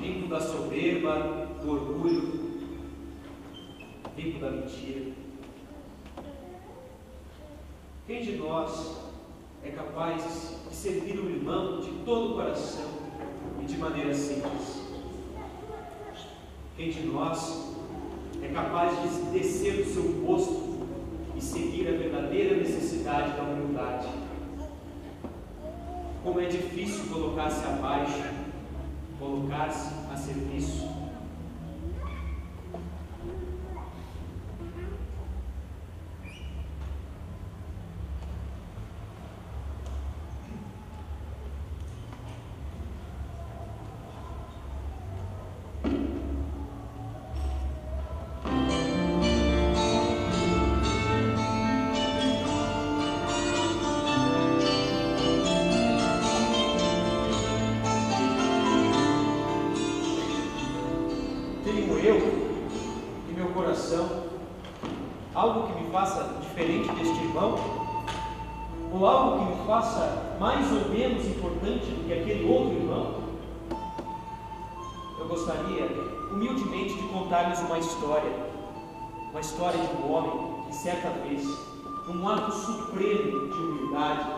limpo da soberba, do orgulho, limpo da mentira. Quem de nós é capaz de servir o irmão de todo o coração e de maneira simples? Quem de nós é capaz de descer do seu posto e seguir a verdadeira necessidade da humildade? Como é difícil colocar-se abaixo, colocar-se a serviço. Algo que me faça diferente deste irmão? Ou algo que me faça mais ou menos importante do que aquele outro irmão? Eu gostaria, humildemente, de contar-lhes uma história de um homem que, certa vez, num ato supremo de humildade,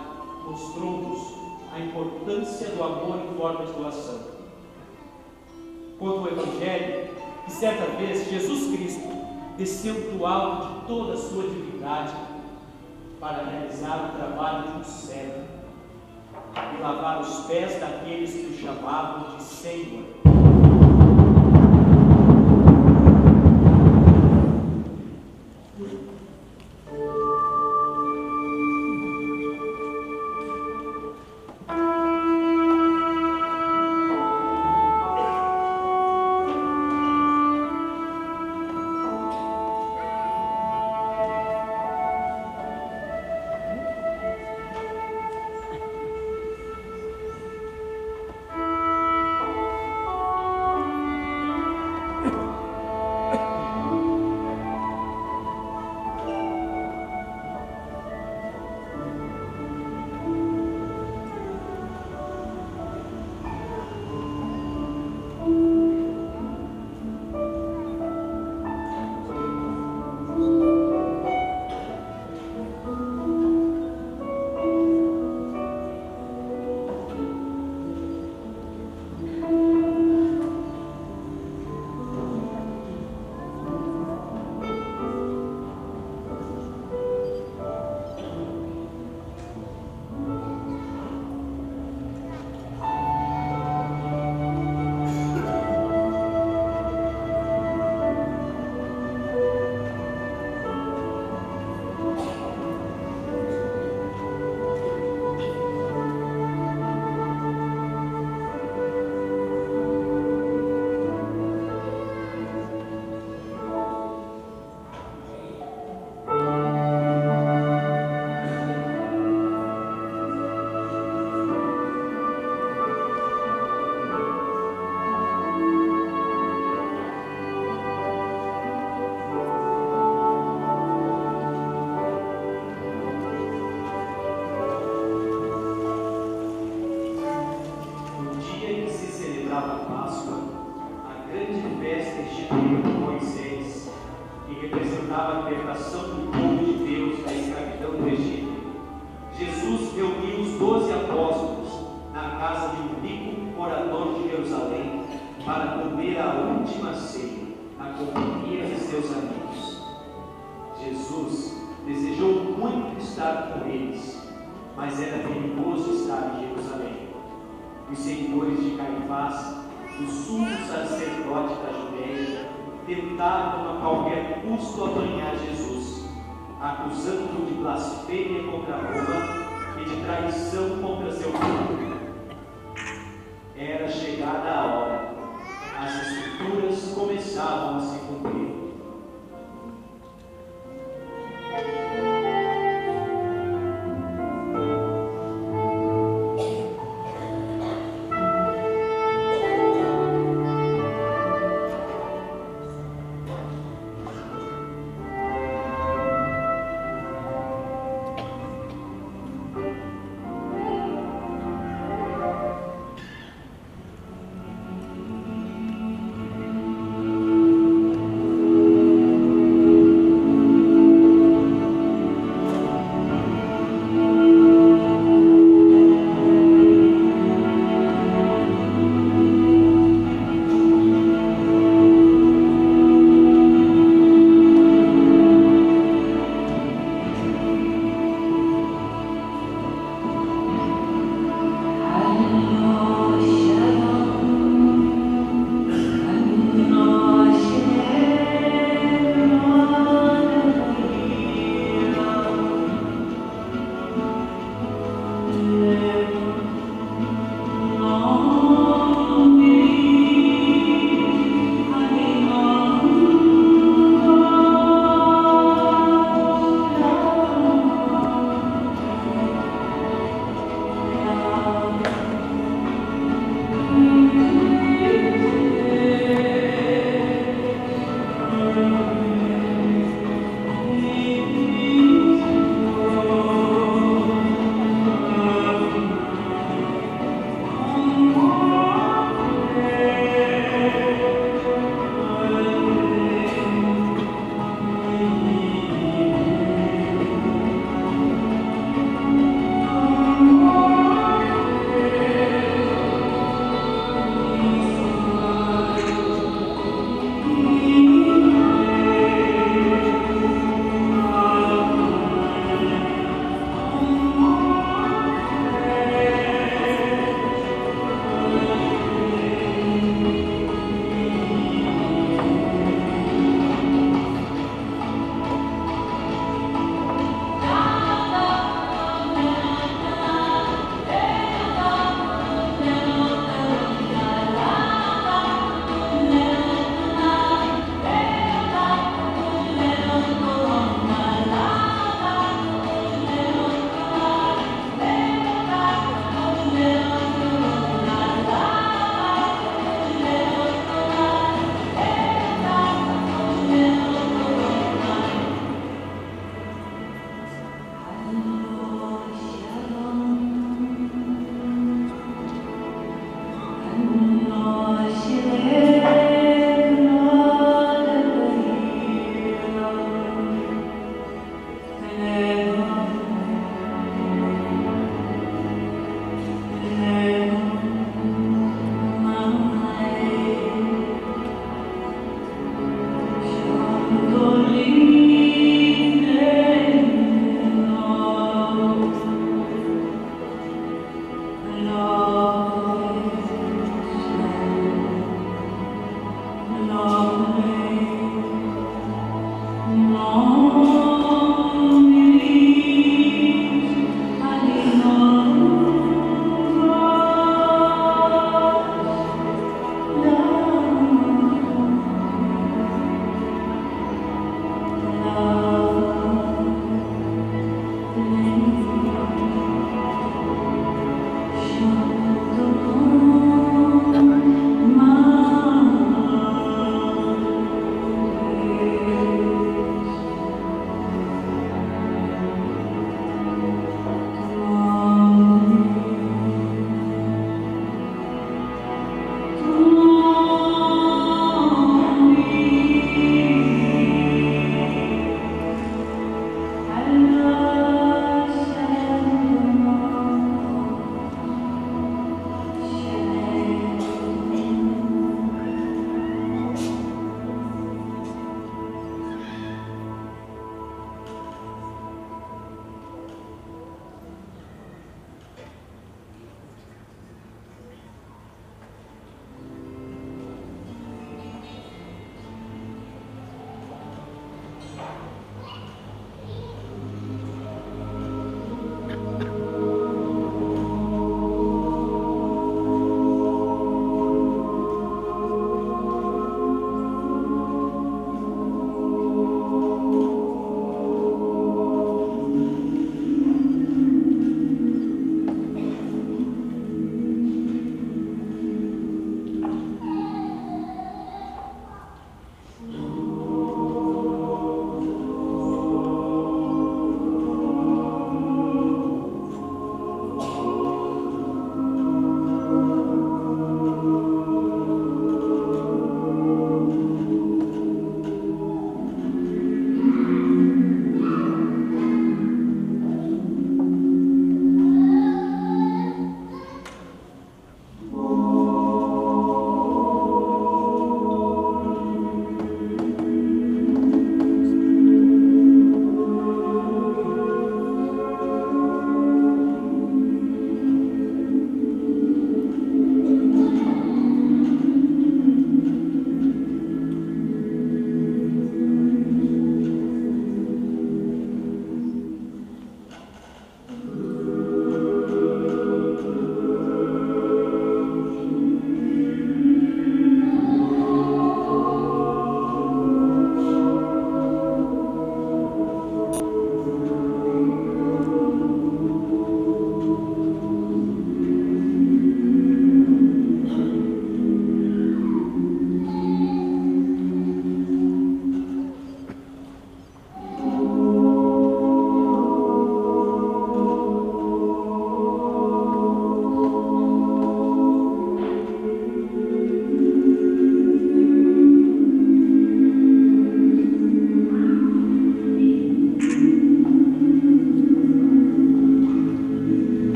mostrou-nos a importância do amor em forma de doação. Conta o Evangelho que, certa vez, Jesus Cristo desceu do alto de toda a sua divindade para realizar o trabalho de um servo e lavar os pés daqueles que o chamavam de Senhor. Acusando-o de blasfêmia contra Roma e de traição contra seu povo. Era chegada a hora, as escrituras começavam a se cumprir.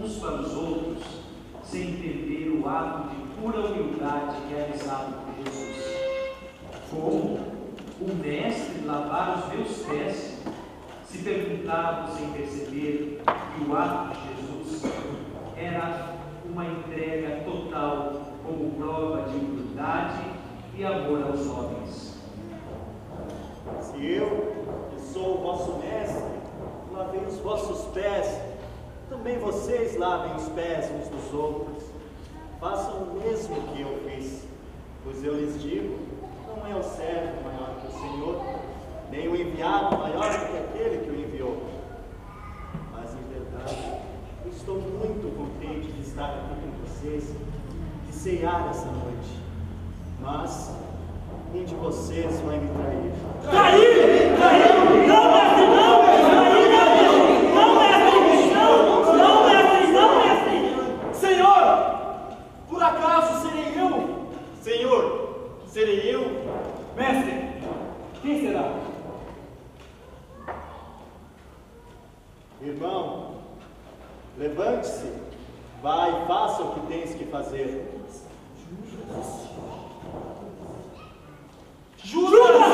uns para os outros, sem entender o ato de pura humildade realizado por Jesus. Como o mestre lavar os meus pés? Se perguntavam sem perceber que o ato de Jesus era uma entrega total como prova de humildade e amor aos homens. Se eu, que sou o vosso mestre, lavei os vossos pés, também vocês lavem os pés uns dos outros. Façam o mesmo que eu fiz, pois eu lhes digo, não é o servo maior que o Senhor, nem o enviado maior do que aquele que o enviou. Mas, em verdade, eu estou muito contente de estar aqui com vocês, de ceiar essa noite. Mas um de vocês vai me trair. Trair! Trair! Não, mestre, não! Trair, não! Não, mestre! Não! Não, mestre! Não, mestre! Senhor! Por acaso serei eu? Senhor, serei eu? Mestre, quem será? Irmão, levante-se, vai e faça o que tens que fazer. Judas!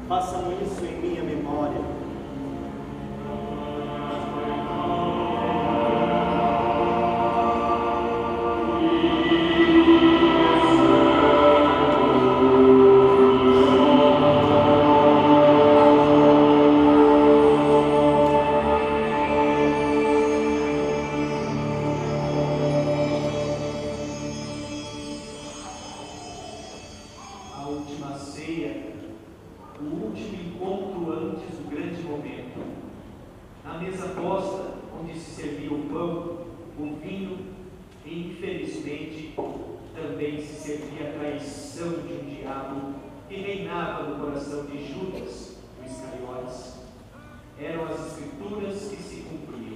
Façam isso em minha memória. última ceia, o último encontro antes do grande momento. Na mesa posta, onde se servia o pão, o vinho e, infelizmente, também se servia a traição de um diabo que reinava no coração de Judas, o Iscariotes. Eram as Escrituras que se cumpriam.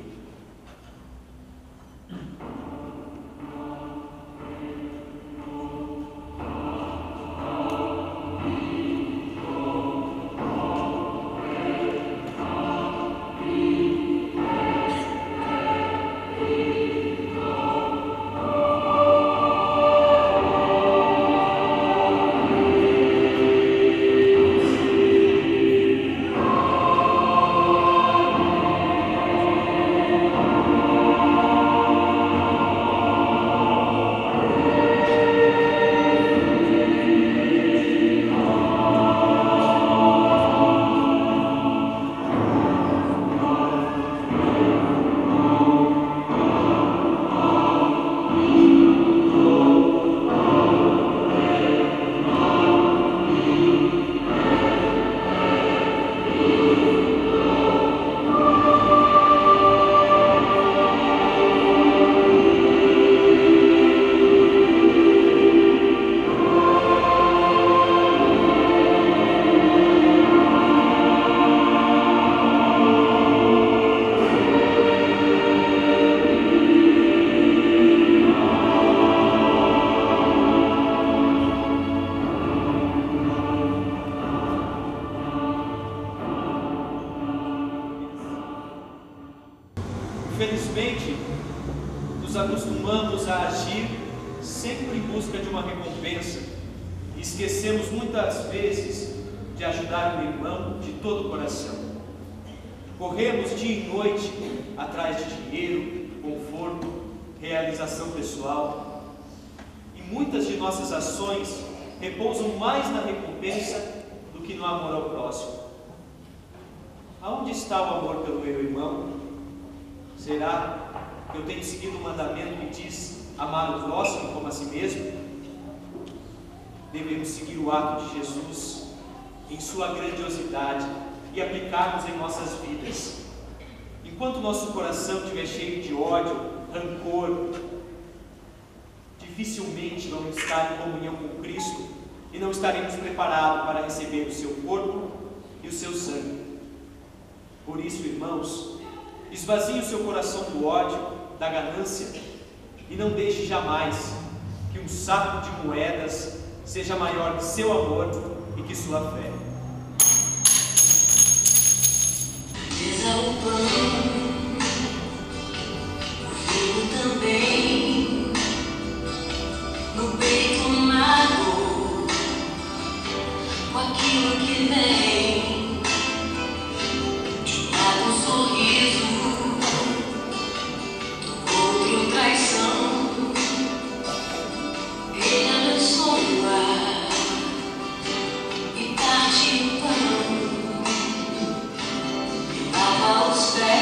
Infelizmente, nos acostumamos a agir sempre em busca de uma recompensa e esquecemos muitas vezes de ajudar o irmão de todo o coração. Corremos dia e noite atrás de dinheiro, conforto, realização pessoal, e muitas de nossas ações repousam mais na recompensa do que no amor ao próximo. Aonde está o amor pelo meu irmão? Será que eu tenho seguido o mandamento que diz amar o próximo como a si mesmo? Devemos seguir o ato de Jesus em sua grandiosidade e aplicarmos em nossas vidas. Enquanto nosso coração estiver cheio de ódio, rancor, dificilmente vamos estar em comunhão com Cristo e não estaremos preparados para receber o seu corpo e o seu sangue. Por isso, irmãos, esvazie o seu coração do ódio, da ganância, e não deixe jamais que um saco de moedas seja maior que seu amor e que sua fé. Mesa o pão, o vinho também, no peito mago, com aquilo que vem, de lado um sorriso. Traição, ele abençoa e parte o pão e lava os pés.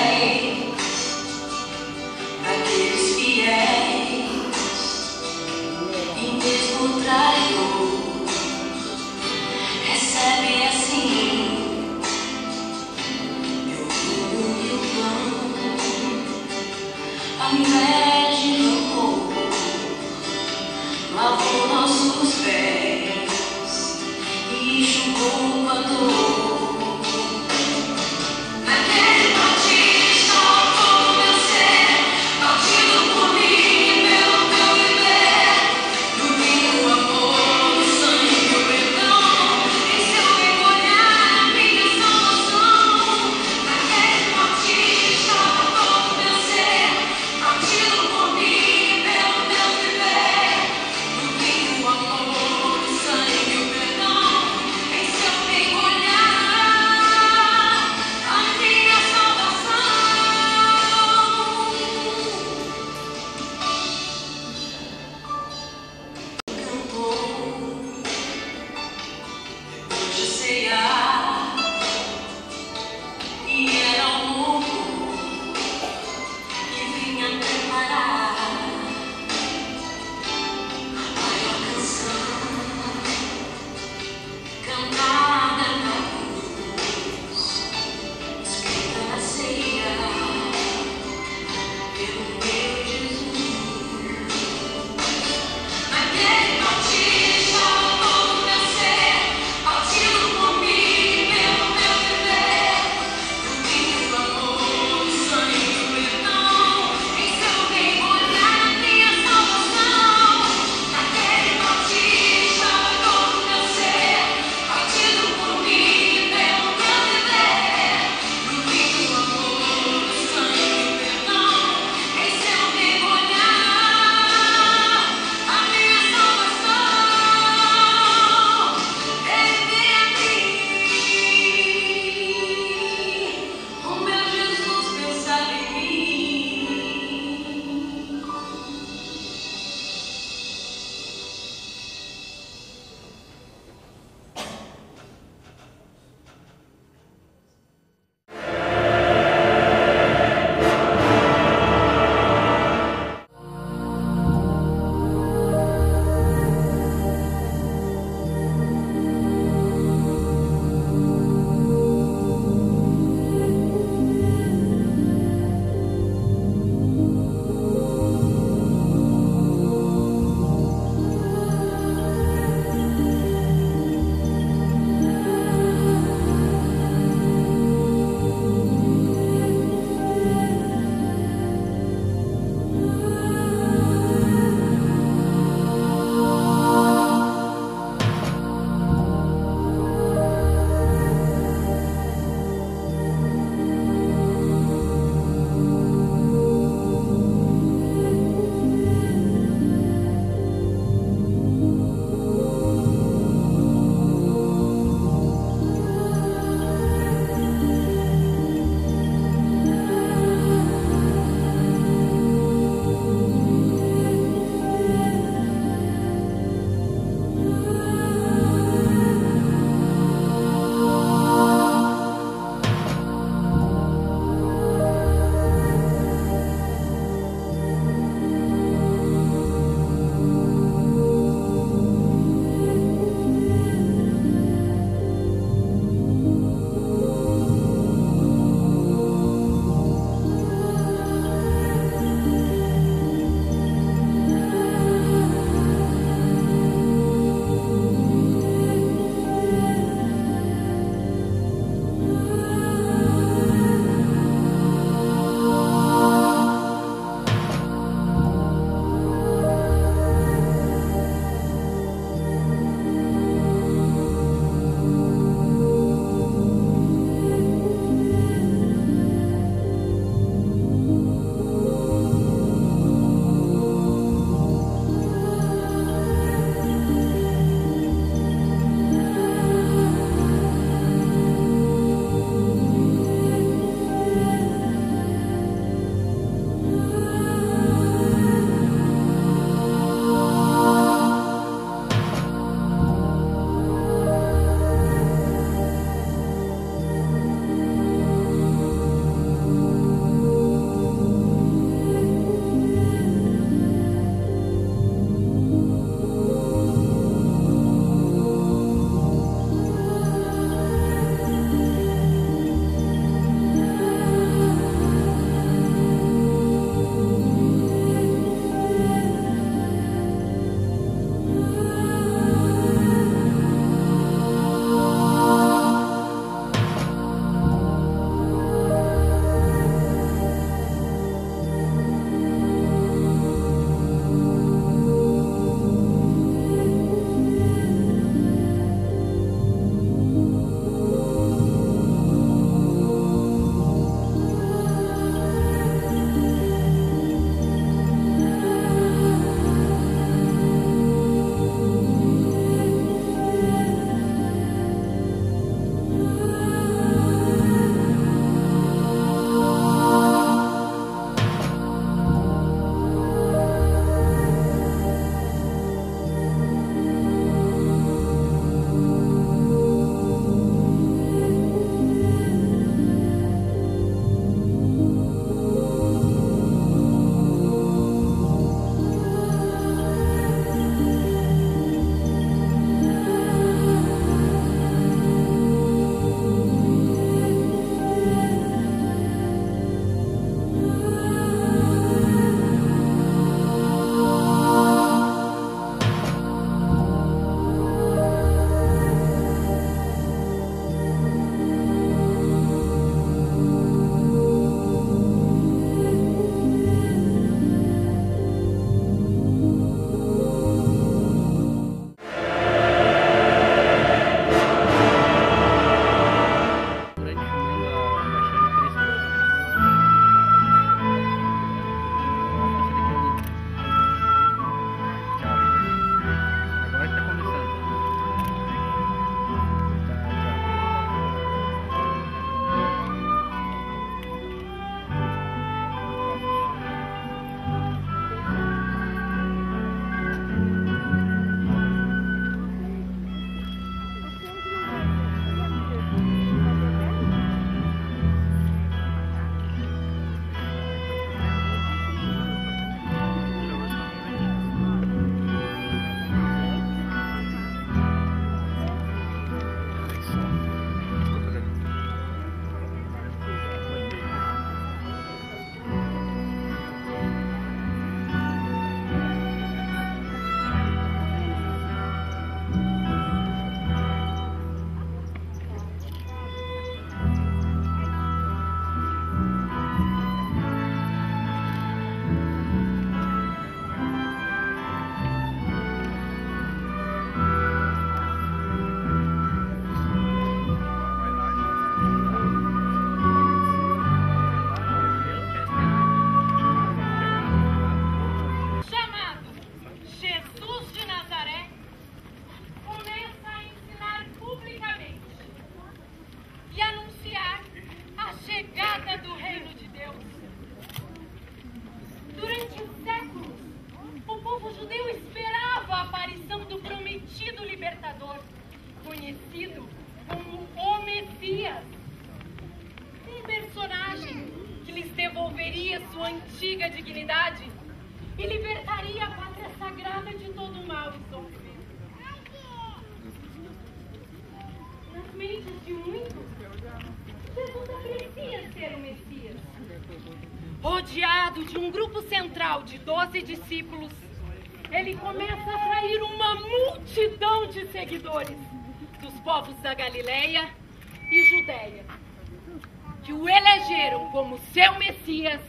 conhecido como o Messias. Um personagem que lhes devolveria sua antiga dignidade e libertaria a pátria sagrada de todo o mal e sofrimento. Nas mentes de muitos, Jesus parecia ser o Messias. Rodeado de um grupo central de 12 discípulos, ele começa a atrair uma multidão de seguidores dos povos da Galileia e Judéia, que o elegeram como seu Messias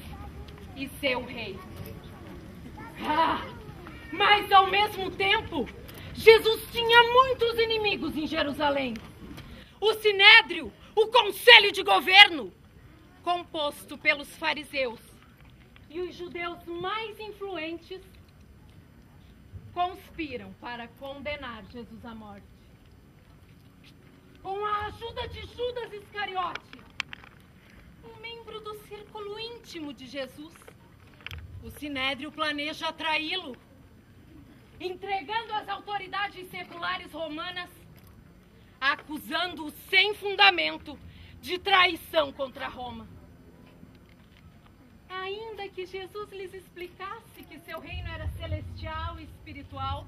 e seu rei. Mas ao mesmo tempo, Jesus tinha muitos inimigos em Jerusalém. O Sinédrio, o conselho de governo, composto pelos fariseus e os judeus mais influentes, conspiram para condenar Jesus à morte. Com a ajuda de Judas Iscariote, um membro do círculo íntimo de Jesus, o Sinédrio planeja atraí-lo, entregando às autoridades seculares romanas, acusando-o sem fundamento de traição contra Roma. Ainda que Jesus lhes explicasse que seu reino era celestial e espiritual,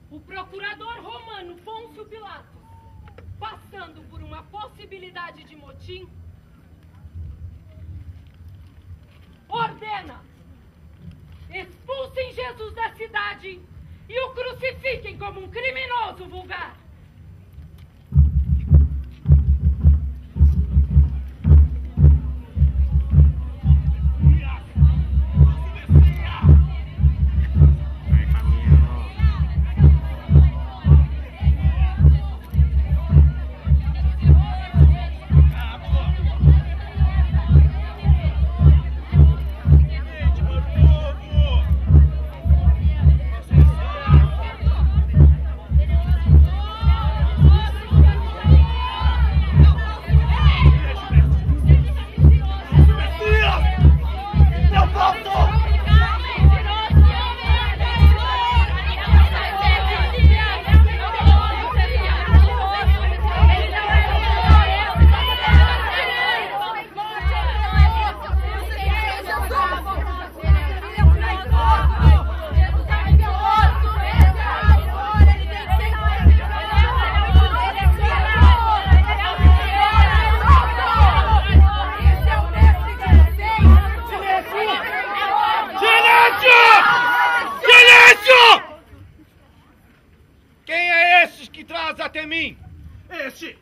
o procurador romano Pôncio Pilatos, passando por uma possibilidade de motim, ordena: expulsem Jesus da cidade e o crucifiquem como um criminoso vulgar. até mim. Este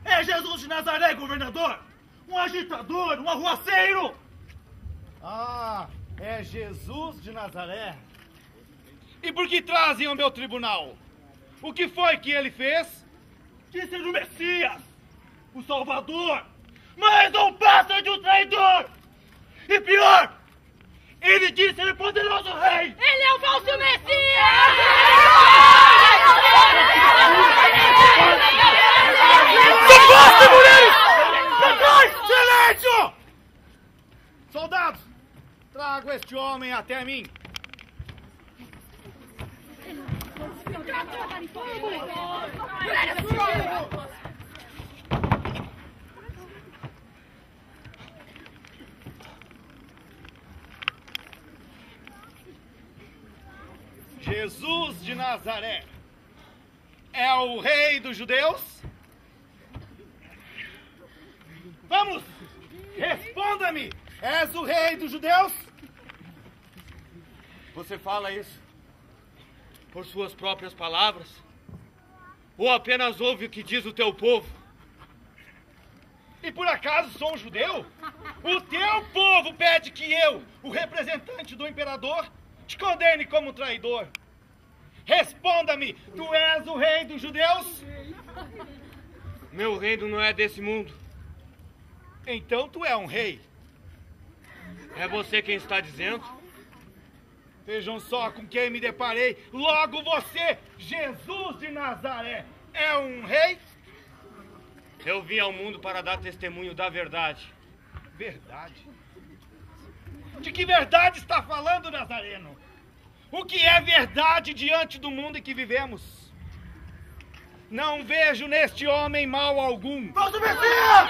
é Jesus de Nazaré, governador. Um agitador, um arruaceiro. Ah, é Jesus de Nazaré. E por que trazem ao meu tribunal? O que foi que ele fez? Disse ser o Messias, o Salvador, mas não passa de um traidor. E pior, ele disse ser o poderoso rei. Ele é o falso Messias! Socorro, mulheres! Atrás! Silêncio! Soldados, trago este homem até mim. Jesus de Nazaré é o rei dos judeus? Vamos! Responda-me! És o rei dos judeus? Você fala isso por suas próprias palavras? Ou apenas ouve o que diz o teu povo? E por acaso sou um judeu? O teu povo pede que eu, o representante do imperador, te condene como traidor. Responda-me, tu és o rei dos judeus? Meu reino não é desse mundo. Então tu é um rei. É você quem está dizendo? Vejam só com quem me deparei. Logo você, Jesus de Nazaré, é um rei? Eu vim ao mundo para dar testemunho da verdade. Verdade? De que verdade está falando, Nazareno? O que é verdade diante do mundo em que vivemos? Não vejo neste homem mal algum. Falso Messias!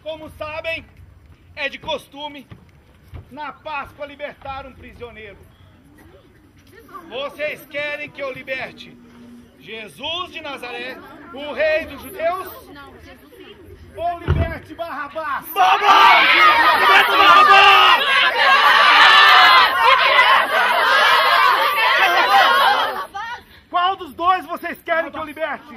Como sabem, é de costume, na Páscoa, libertar um prisioneiro. Vocês querem que eu liberte Jesus de Nazaré, o rei dos judeus? Ou liberte Barrabás? Barrabás! Liberte Barrabás! Qual dos dois vocês querem que eu liberte?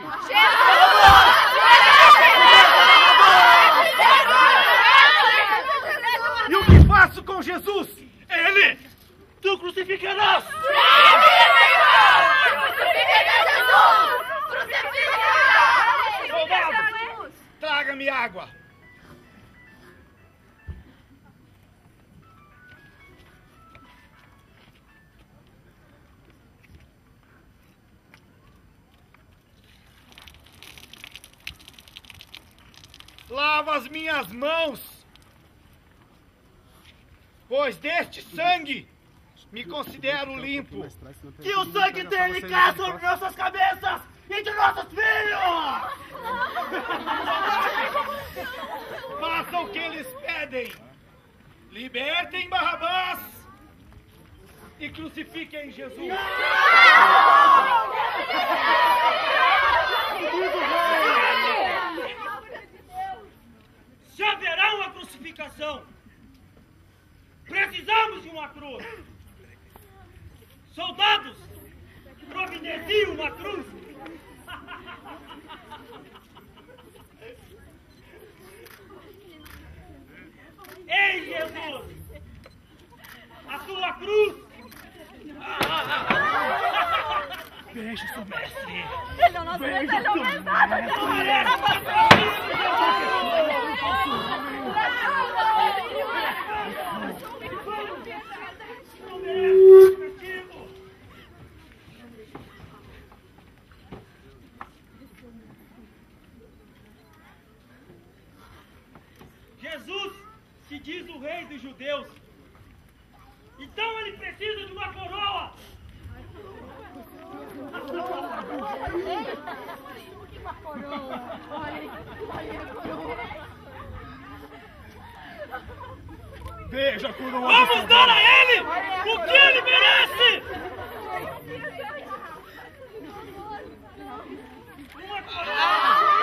E o que faço com Jesus? Ele! Tu crucificarás! Soldado, traga-me água. Lava as minhas mãos, pois deste sangue me considero limpo. Que o sangue dele caia sobre nossas cabeças e de nossos filhos! Façam o que eles pedem. Libertem Barrabás e crucifiquem Jesus. Se haverá uma crucificação, precisamos de uma cruz. Soldados, providenciem uma cruz. Ei, Jesus! A sua cruz! Veja, seu mestre! Ele é o nosso mestre, ele é o mestre! Jesus se diz o rei dos judeus. Então ele precisa de uma coroa. Veja a coroa. Vamos dar a ele o que ele merece! Uma coroa!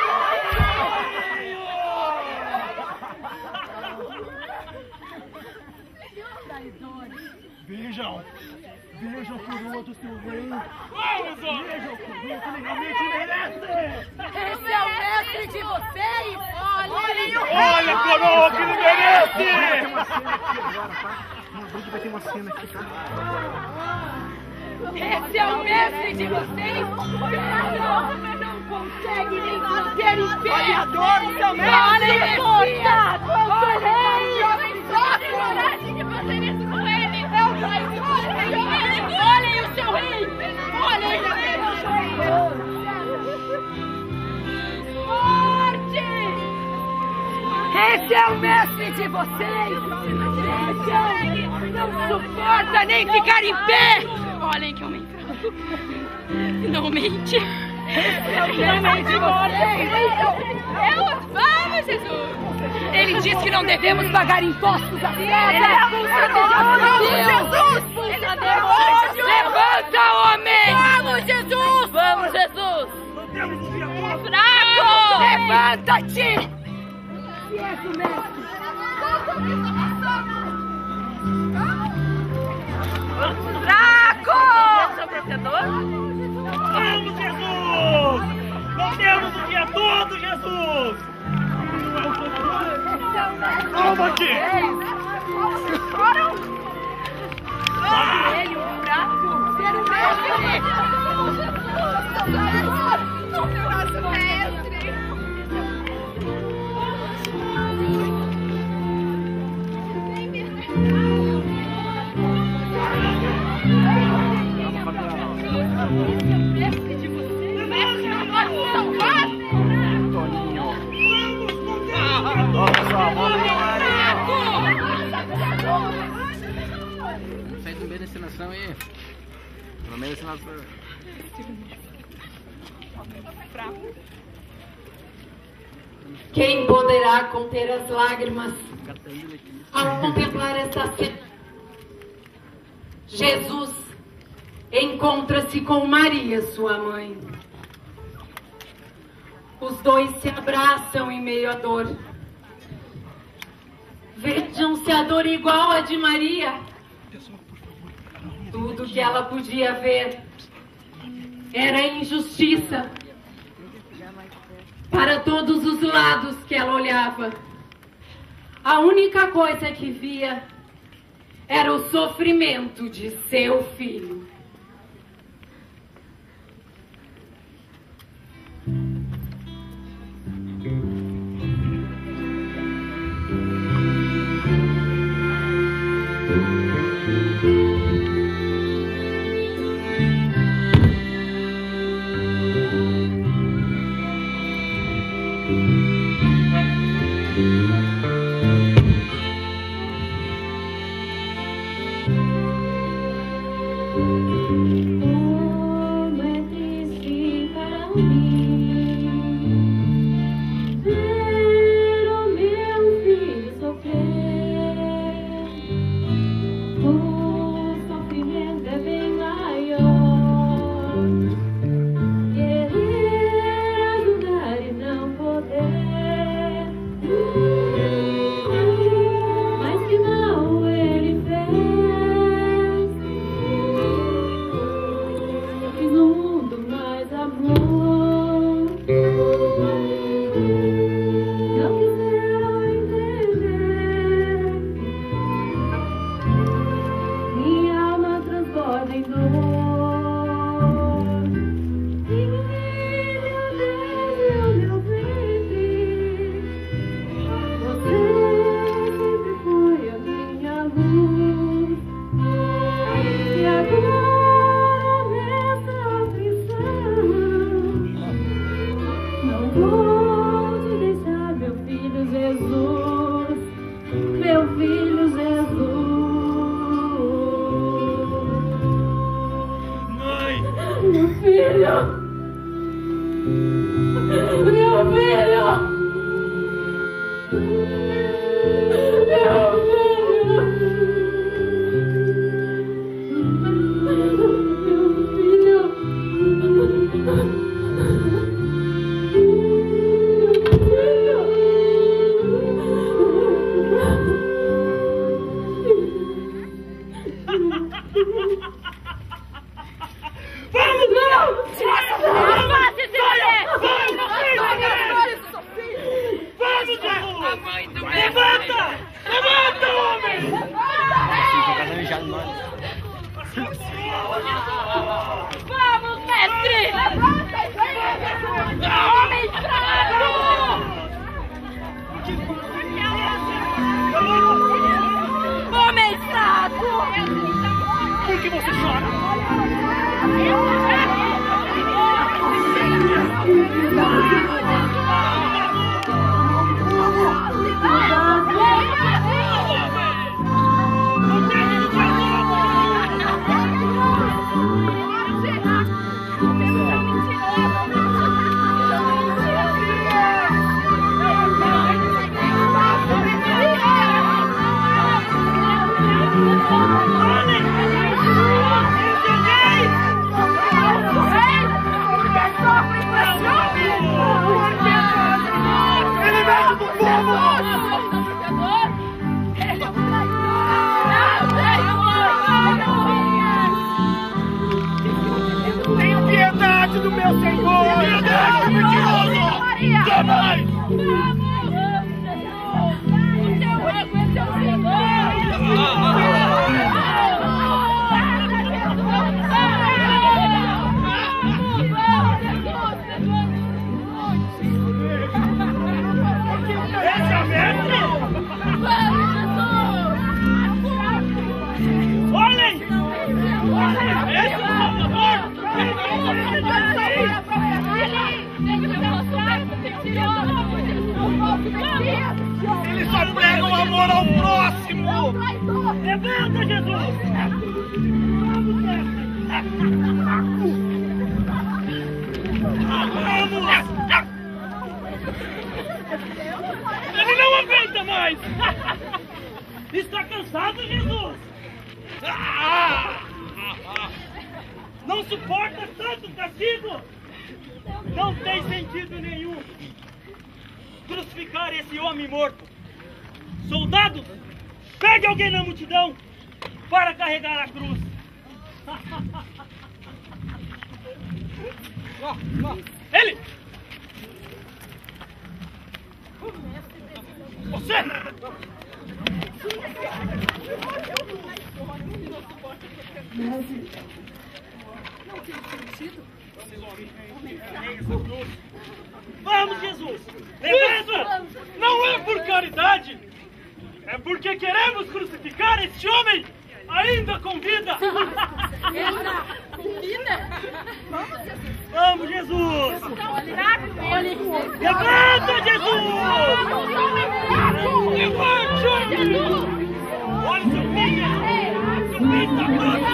Vejam a coroa do seu rei. Vamos, homem! Vejam a coroa que ele realmente merece. Esse é o mestre de vocês! Olhem o Olha a coroa que ele merece. Vai ter uma cena aqui, tá? Esse é o mestre de vocês! Não consegue nem manter em pé! Olha a dor do seu mestre! Olha a força! Quanto rei! Homem fraco! Coragem de fazer isso com ele! É o traidor! Olhem o seu rei! Olhem o seu rei! Morte! Esse é o mestre de vocês! Não suporta nem ficar em pé! Olhem que homem fraco! Finalmente! Esse é o mestre de vocês! Vamos, Jesus! Ele diz que não devemos pagar impostos a César! Vamos, Jesus! Levanta, homem! Vamos, Jesus! Vamos, Jesus! Fraco! Levanta-te! Jesus, mestre! Fraco! Seu protetor? Vamos, Jesus! Não temos o dia todo, Jesus! Calma aqui! Sabe ele, o fraco! Ser o mestre! Nosso mestre! Mestre de você! Mestre não pode salvar! Toninho. Nossa, vamos no meio da encenação aí. No meio da encenação. Quem poderá conter as lágrimas ao contemplar esta cena? Jesus encontra-se com Maria, sua mãe. Os dois se abraçam em meio à dor. Vejam se a dor igual a de Maria. Tudo que ela podia ver era injustiça. Para todos os lados que ela olhava, a única coisa que via era o sofrimento de seu filho. Eles só pregam amor ao próximo! Levanta, Jesus! Ele não aguenta mais! Está cansado, Jesus? Não suporta tanto castigo? Não tem sentido nenhum crucificar esse homem morto. Soldados, pegue alguém na multidão para carregar a cruz. Ele! Você! Não tem sentido. Vamos, Jesus! Levanta! Não é por caridade! É porque queremos crucificar este homem ainda com vida! Com vida? Vamos, Jesus! Levanta, Jesus! Levante! Olha seu filho! Seu filho está pronto!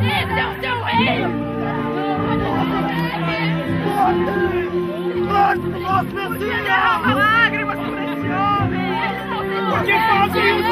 Esse é o seu rei! Nosso Messias! Derrama lágrimas por esse homem! Por que fazem isso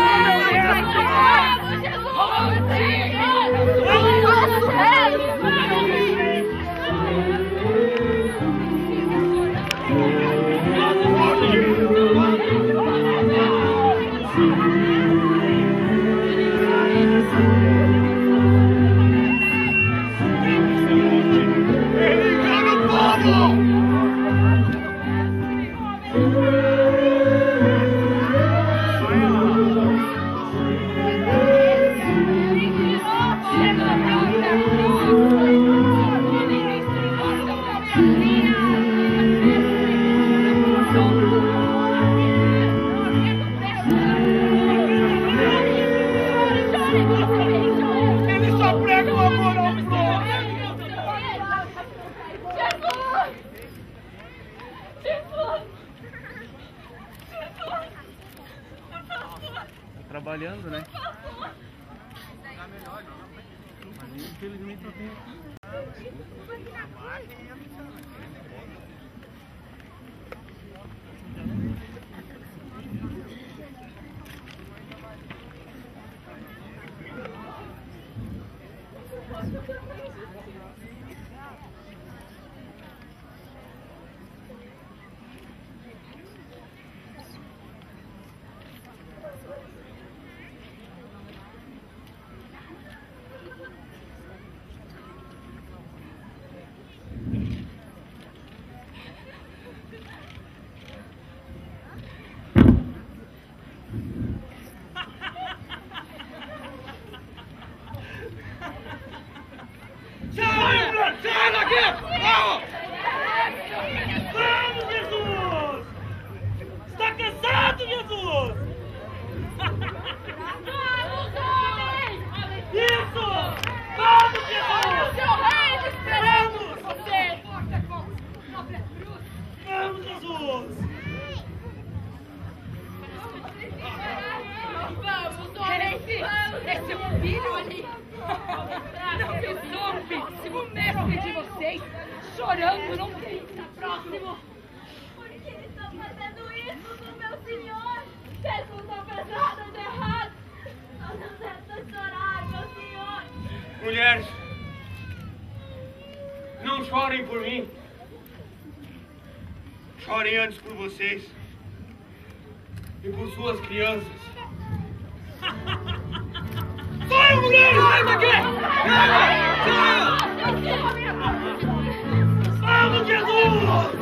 trabalhando, né? Mas infelizmente não tem. Vamos, Jesus! Está cansado, Jesus? Vamos, homem! Isso! Vamos, Jesus! Seu rei, esperamos Vamos! você! Vamos, Jesus! Vamos, homem! É seu filho ali! Não se soube! O mestre de vocês, chorando, não tem que estar próximo! Por que eles estão fazendo isso com meu senhor? Jesus não fez nada de errado! Não deve chorar, meu senhor! Mulheres, não chorem por mim. Chorem antes por vocês e por suas crianças. Sai, mulher! Sai daqui! Vamos, Jesus!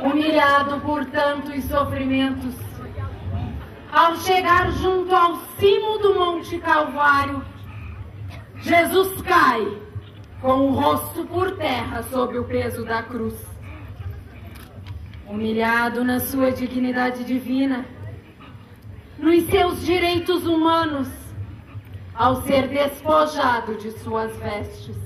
Humilhado por tantos sofrimentos, ao chegar junto ao cimo do Monte Calvário, Jesus cai com o rosto por terra sob o peso da cruz. Humilhado na sua dignidade divina, nos seus direitos humanos, ao ser despojado de suas vestes.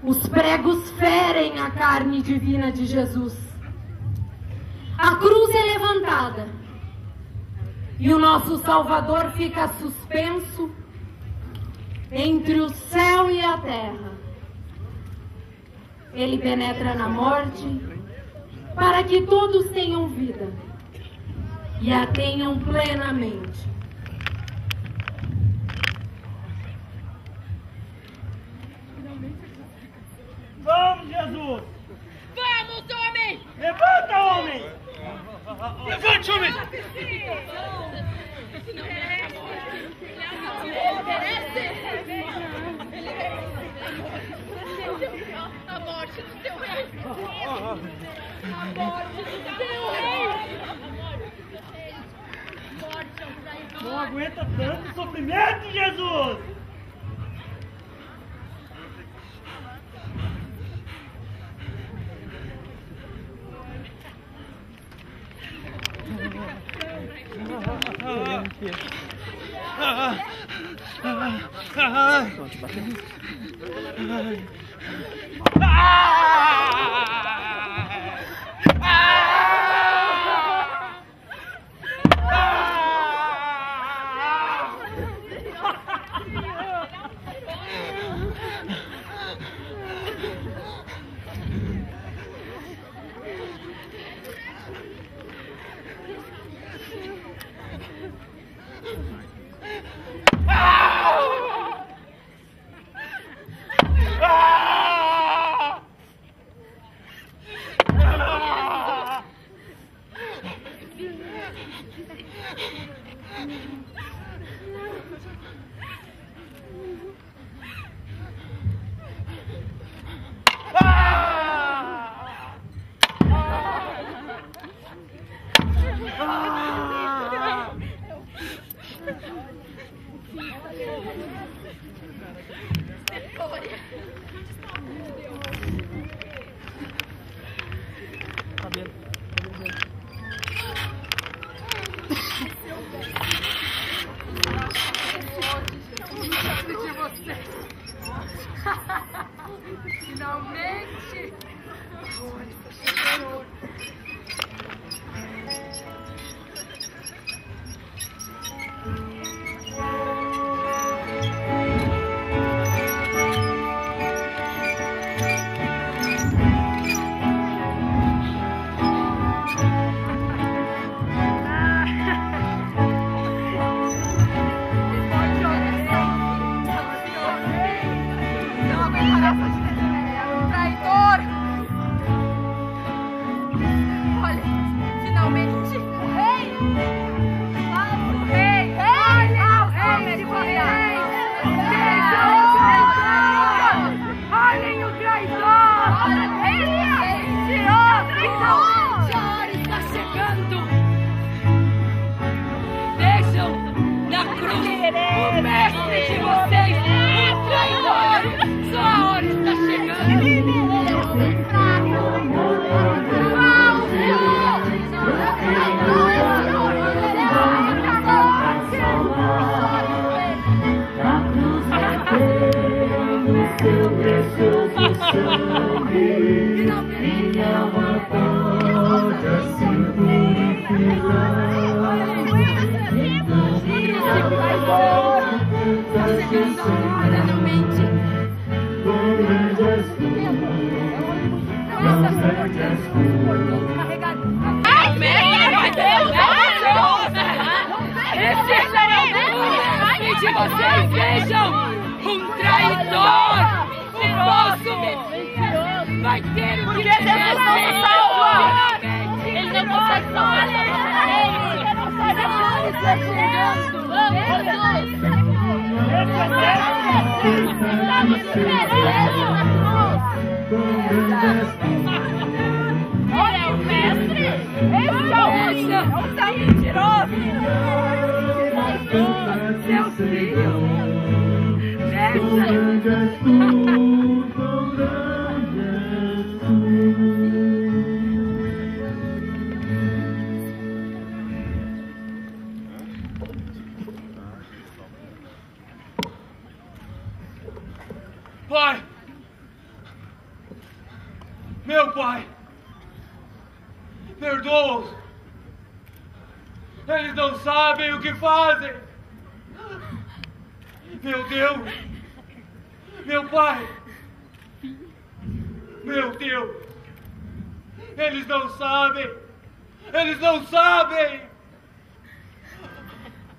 Os pregos ferem a carne divina de Jesus. A cruz é levantada e o nosso Salvador fica suspenso entre o céu e a terra. Ele penetra na morte para que todos tenham vida e a tenham plenamente. Vamos, Jesus! Vamos, homem! Levanta, homem! Levante, homem! A morte do teu rei! A morte do teu rei! Não aguenta tanto sofrimento, Jesus! Finalmente! De vocês vejam um traidor, um falso messias, vai ter o que Jesus não salva. Ele não consegue salvar ele não consegue está chegando. Vamos, estamos esperando. Olha o mestre! Esse é o mentiroso! Seu filho! Pai! Meu pai! Perdoa-os! Eles não sabem o que fazem! Meu Deus! Meu pai! Meu Deus! Eles não sabem! Eles não sabem!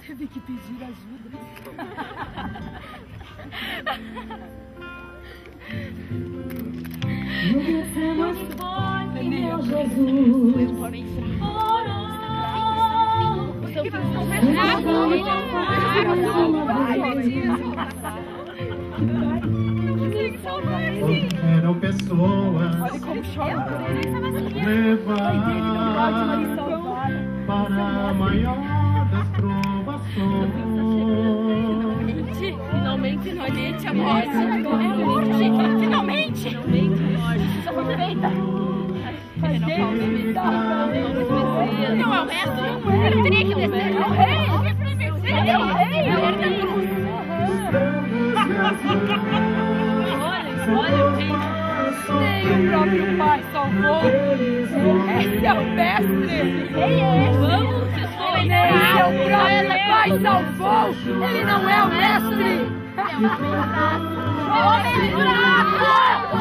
Teve que pedir ajuda. Nos forte, meu Jesus. Eram pessoas levar para a maior das provações. Finalmente, a morte. Finalmente. Só foi feita. Não é o mestre. Ele teria que descer. É o rei. Ele é o rei. Olha o rei. Nem o próprio pai salvou. Esse é o mestre. Vamos, nem o próprio pai salvou. Ele não é o mestre. Homem fraco!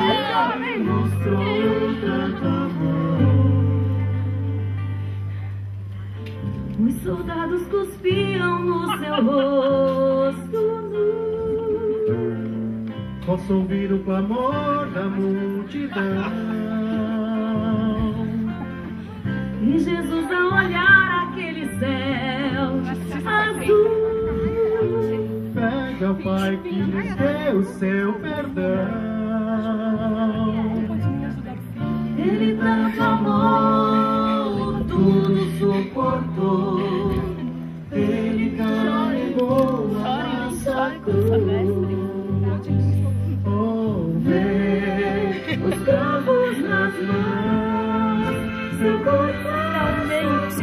Os soldados cuspiam no seu rosto nu. Posso ouvir o clamor da multidão. E Jesus, a olhar aquele céu azul, pega o Pai que nos deu o seu perdão. Ele tanto amou, tudo suportou. Ele carregou a nossa cruz. Oh, vê os cravos nas mãos, seu coração naqueles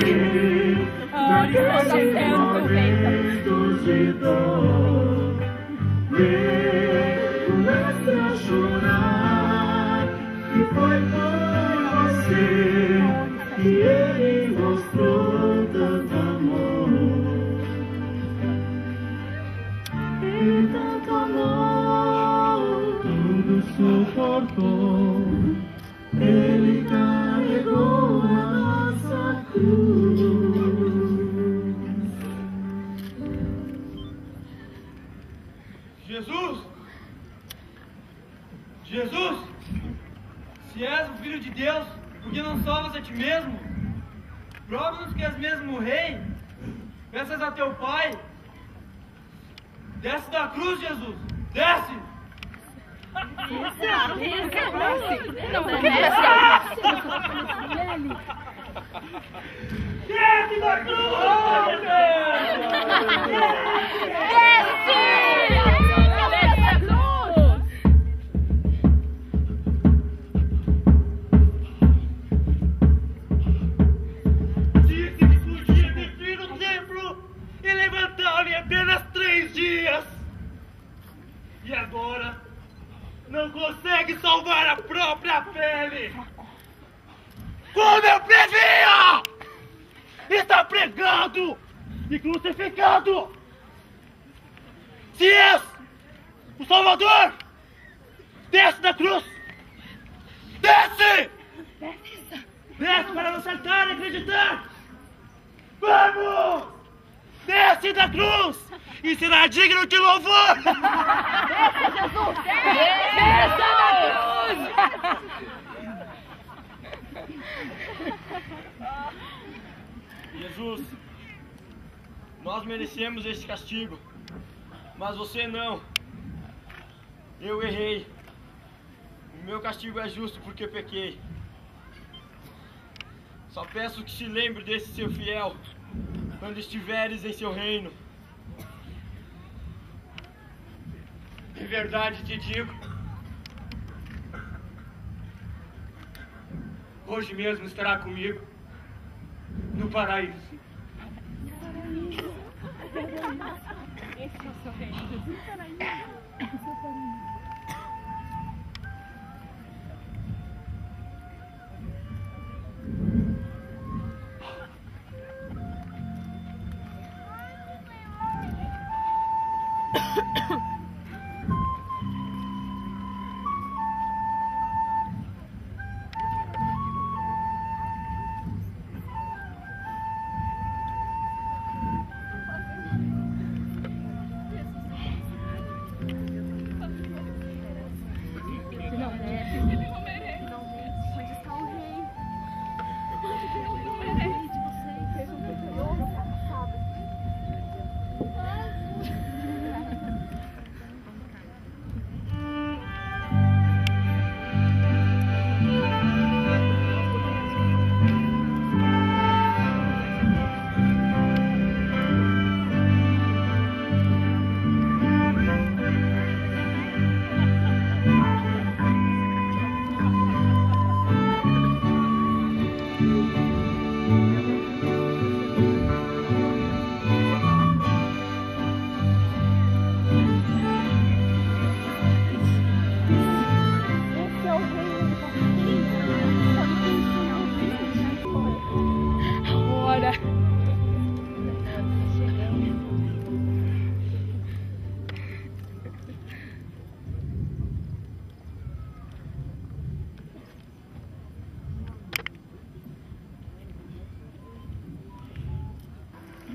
de dor. Vê o mestre a chorar, e foi por você que ele mostrou tanto amor. Ele tanto amou, Tudo suportou. ele carregou a nossa cruz. Jesus! Jesus! Se és o Filho de Deus, por que não salvas a ti mesmo? Prova-nos que és mesmo o Rei. Peças a teu Pai. Desce da cruz, Jesus! Desce! Desce da cruz! Disse que podia destruir o templo e levantar-me em apenas 3 dias. E agora não consegue salvar a própria pele. Como eu previa! Está pregado e crucificado. Se és o Salvador, desce da cruz. Desce! Desce para nos sentar e acreditar. Vamos! Desce da cruz e será digno de louvor. Desce, Jesus! Desce da cruz! Jesus, nós merecemos este castigo, mas você não. Eu errei. O meu castigo é justo porque pequei. Só peço que se lembre desse seu fiel quando estiveres em seu reino. De verdade te digo, hoje mesmo estará comigo no paraíso. Esse é o seu reino.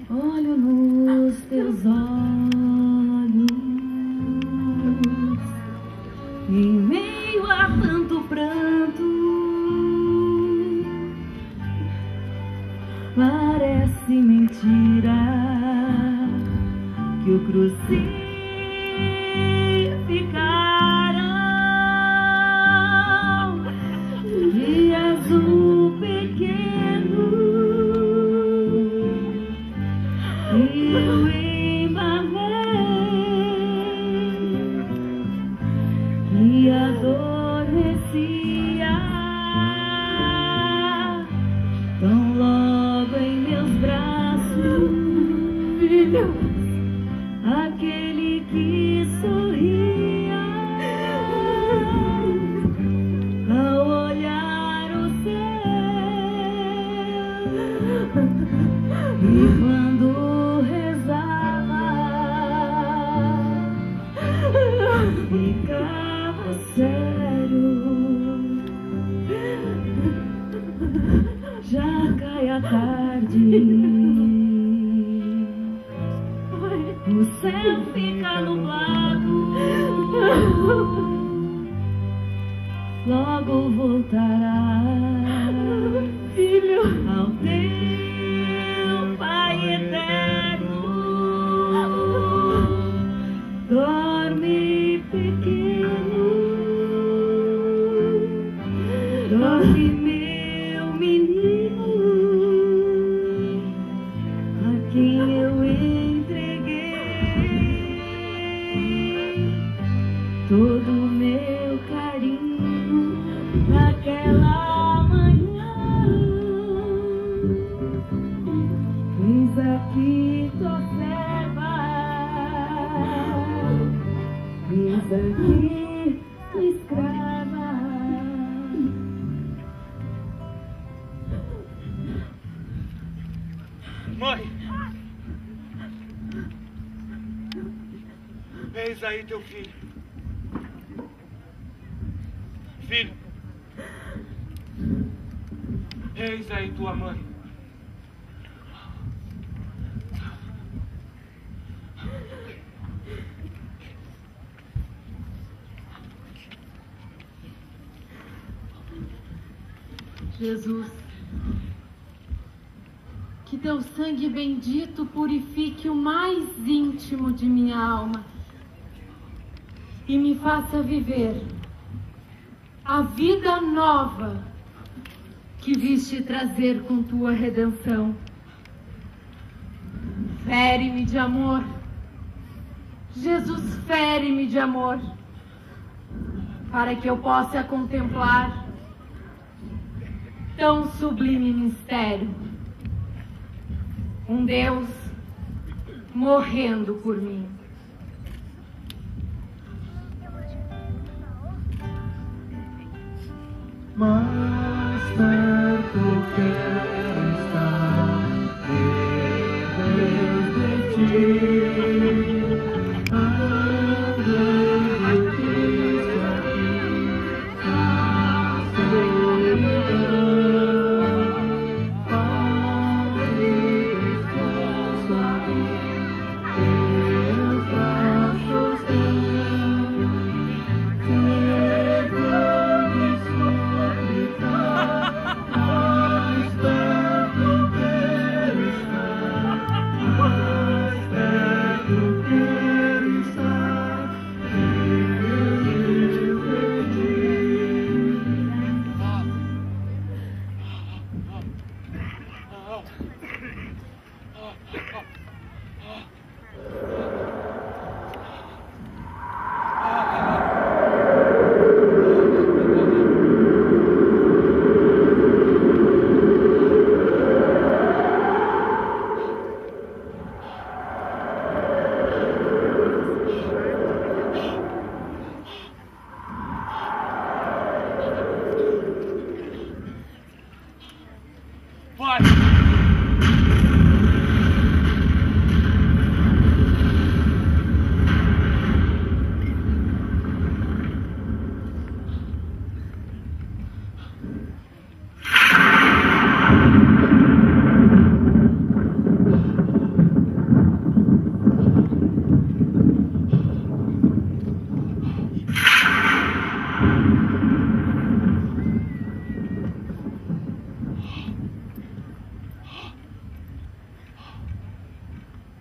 Olho nos teus olhos, em meio a tanto pranto, parece mentira que o crucificaram de azul pequeno. Eu embarrei e adormecia tão logo em meus braços, filho, aquele que sorria ao olhar o céu e quando ficava sério. Já cai a tarde, o céu fica nublado, logo voltará, filho, ao teu Pai eterno. Dorme, pequeno, dorme, meu menino, a quem eu entreguei todo o meu carinho naquela manhã. Eis aqui tua serva, eis aqui tua escrava. Mãe, eis aí teu filho. Filho, eis aí tua mãe. Jesus, que teu sangue bendito purifique o mais íntimo de minha alma e me faça viver a vida nova que viste trazer com tua redenção. Fere-me de amor, Jesus, fere-me de amor, para que eu possa contemplar tão sublime mistério. Um Deus morrendo por mim. Mais perto quero estar, Deus de ti.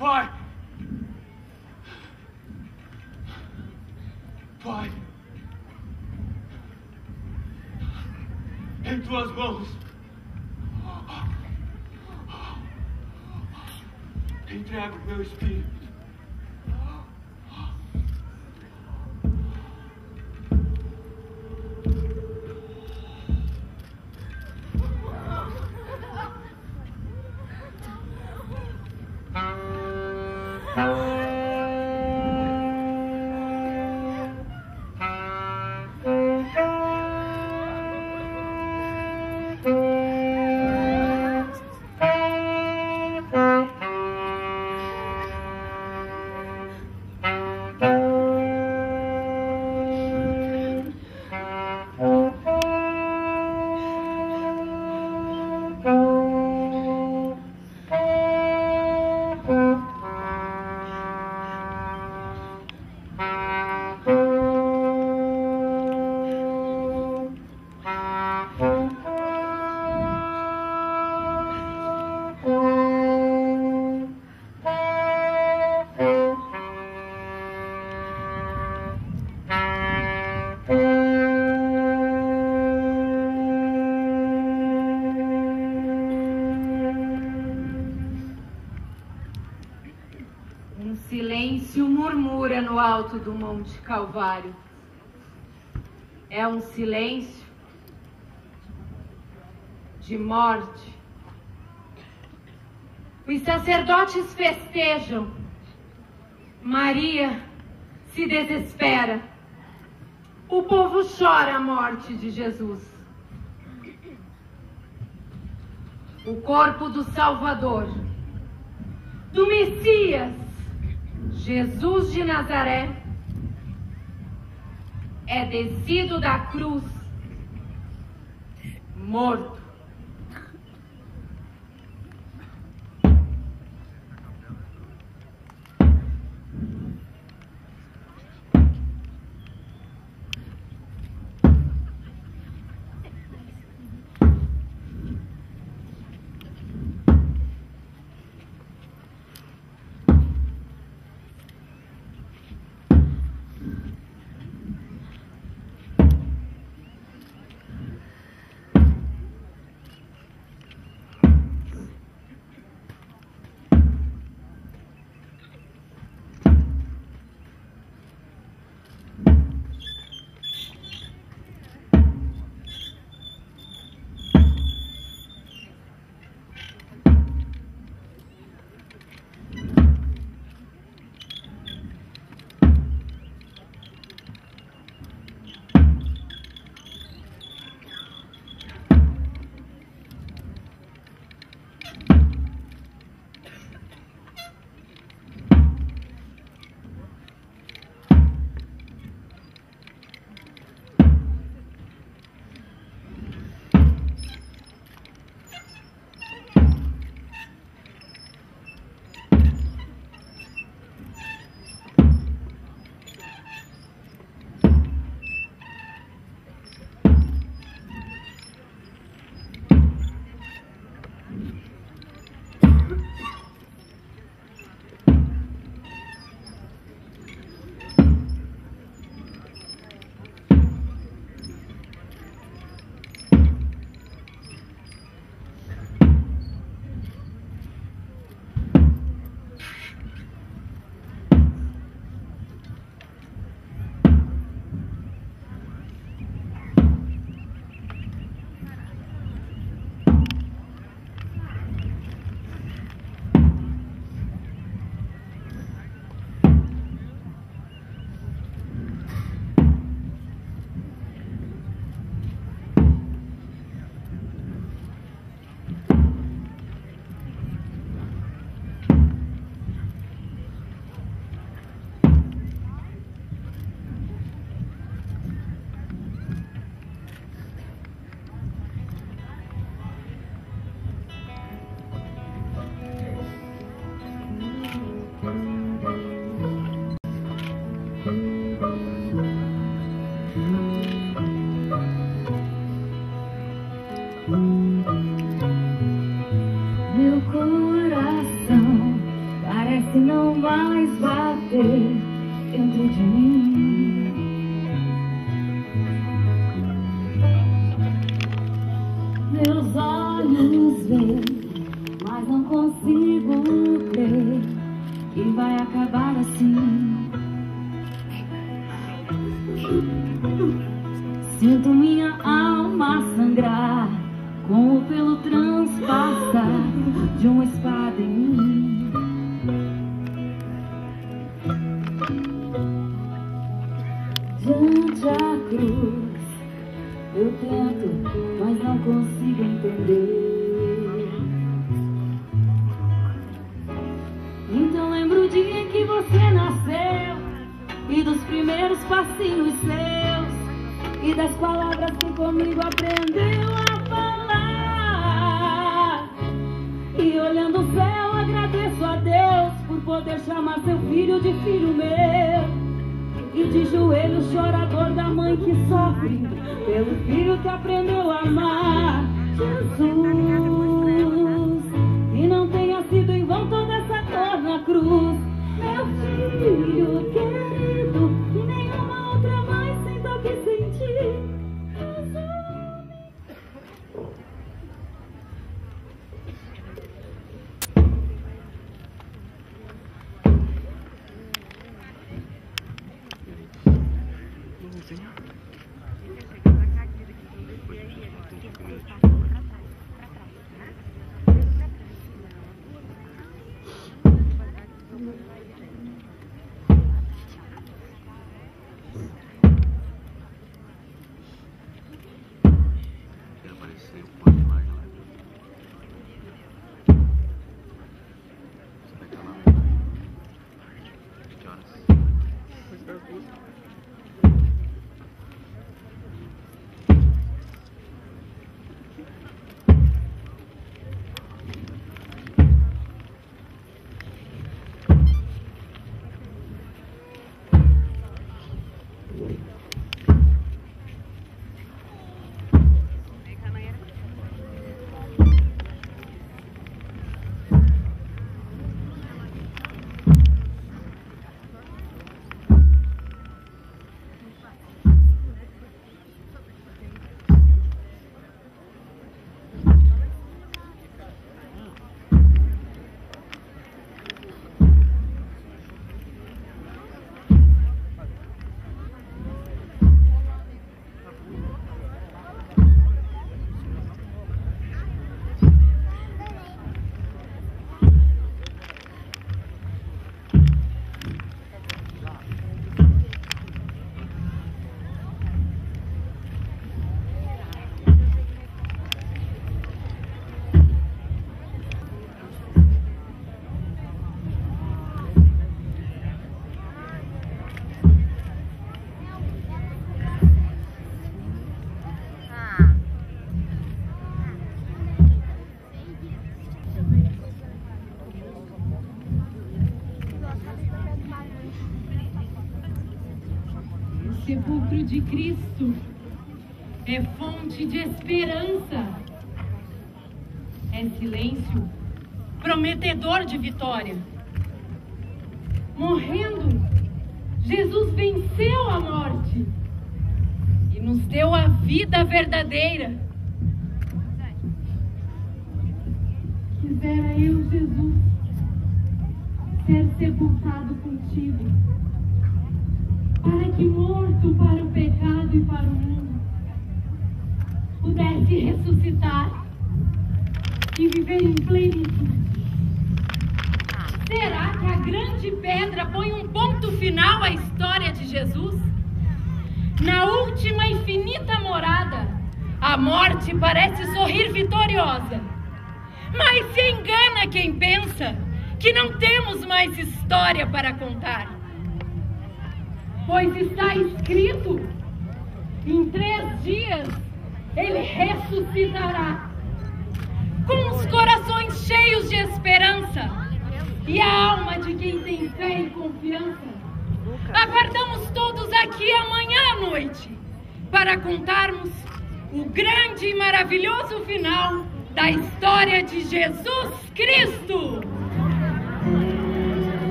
Pai! Pai! Em tuas mãos entrego o meu espírito. Silêncio murmura no alto do Monte Calvário. É um silêncio de morte. Os sacerdotes festejam. Maria se desespera. O povo chora a morte de Jesus. O corpo do Salvador, do Messias, Jesus de Nazaré, é descido da cruz, morto. Meu coração parece não mais bater dentro de mim. Meus olhos veem, mas não consigo crer que vai acabar assim. Sinto minha alma sangrar, com o pelo transpassar de uma espada em mim. Diante a cruz, eu tento, mas não consigo entender. Então lembro o dia em que você nasceu, e dos primeiros passinhos seus, e das palavras que comigo aprendeu a falar. E olhando o céu agradeço a Deus por poder chamar seu filho de filho meu. E de joelho chorador da mãe que sofre pelo filho que aprendeu a amar. Jesus, e não tenha sido em vão toda essa dor na cruz. Meu filho querido, que nenhuma outra mãe sentou que senti. Sepulcro de Cristo é fonte de esperança, é silêncio prometedor de vitória. Morrendo, Jesus venceu a morte e nos deu a vida verdadeira. Quisera eu, Jesus, ser sepultado contigo, para que, morto para o pecado e para o mundo, pudesse ressuscitar e viver em plenitude. Será que a grande pedra põe um ponto final à história de Jesus? Na última infinita morada, a morte parece sorrir vitoriosa. Mas se engana quem pensa que não temos mais história para contar. Pois está escrito, em 3 dias ele ressuscitará. Com os corações cheios de esperança e a alma de quem tem fé e confiança, aguardamos todos aqui amanhã à noite para contarmos o grande e maravilhoso final da história de Jesus Cristo.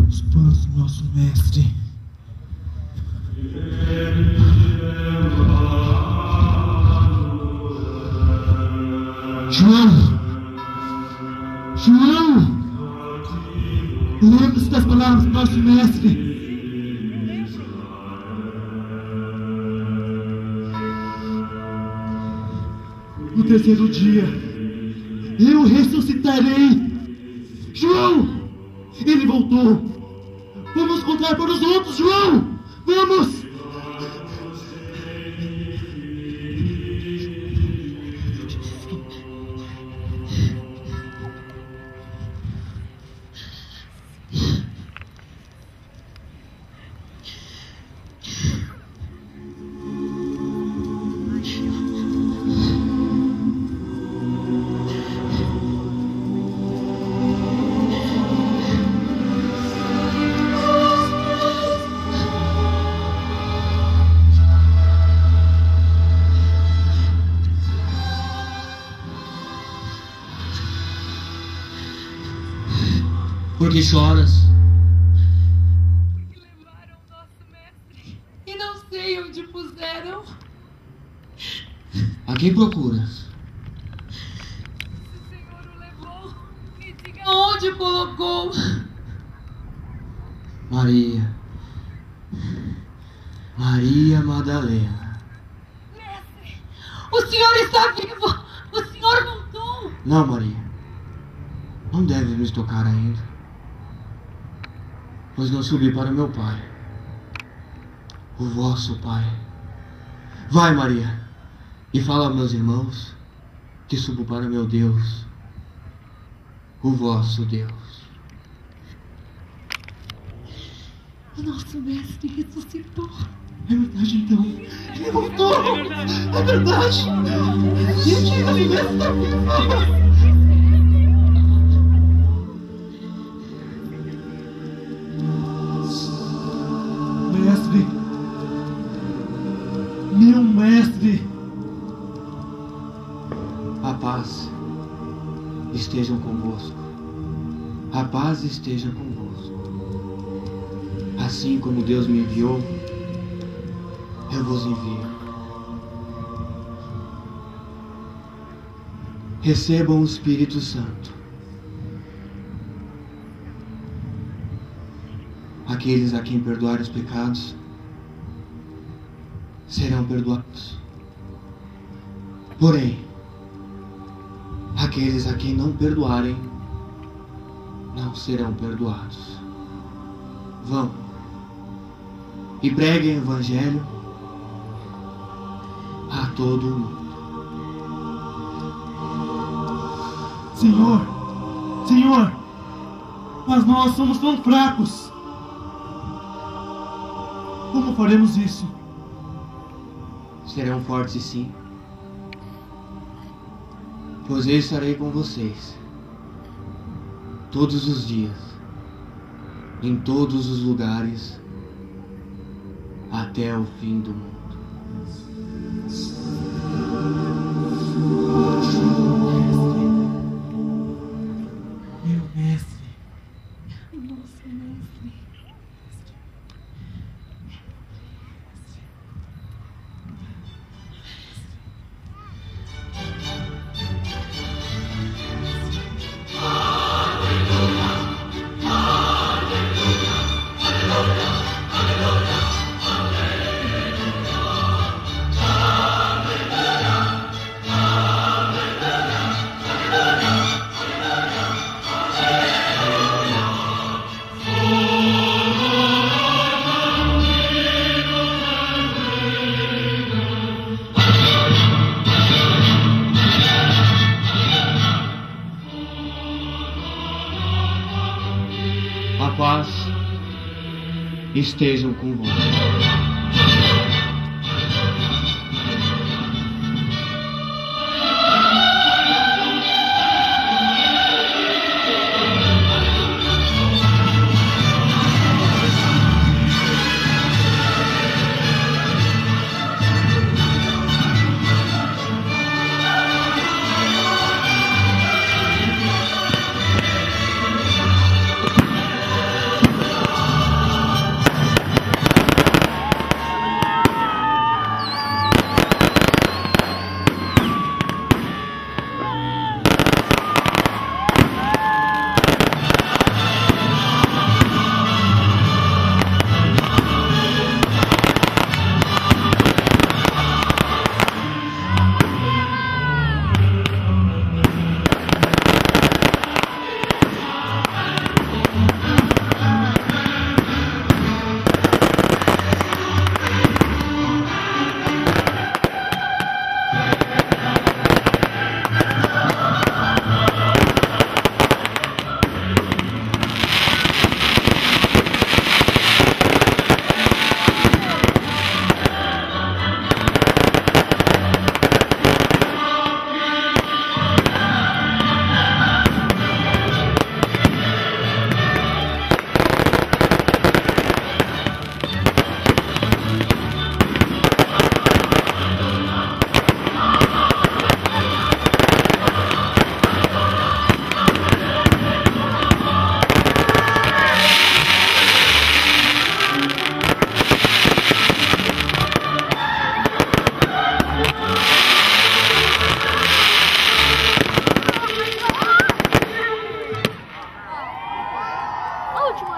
Os panos do nosso mestre. João! Lembre-se das palavras do nosso mestre. No terceiro dia, eu ressuscitarei. João! Ele voltou. Vamos contar para os outros, João! Vamos! Por que choras? Porque levaram o nosso mestre e não sei onde puseram. A quem procuras? Se o Senhor o levou, me diga onde colocou. Maria Madalena. Mestre, o Senhor está vivo. O Senhor voltou. Não, Maria. Não deve nos tocar ainda, pois não subi para meu Pai, o vosso Pai. Vai, Maria, e fala aos meus irmãos que subo para meu Deus, o vosso Deus. O nosso mestre ressuscitou. É verdade, então. Ele voltou. É verdade. E aqui ele mesmo está vivo. Mestre, meu mestre, A paz estejam convosco. A paz esteja convosco. Assim como Deus me enviou, eu vos envio. Recebam o Espírito Santo. Aqueles a quem perdoar os pecados serão perdoados. Porém, aqueles a quem não perdoarem não serão perdoados. Vão e preguem o Evangelho a todo o mundo. Senhor, mas nós somos tão fracos. Como faremos isso? Serão fortes, sim, pois eu estarei com vocês todos os dias, em todos os lugares, até o fim do mundo. Meu mestre, Nosso mestre. A paz estejam convosco. última.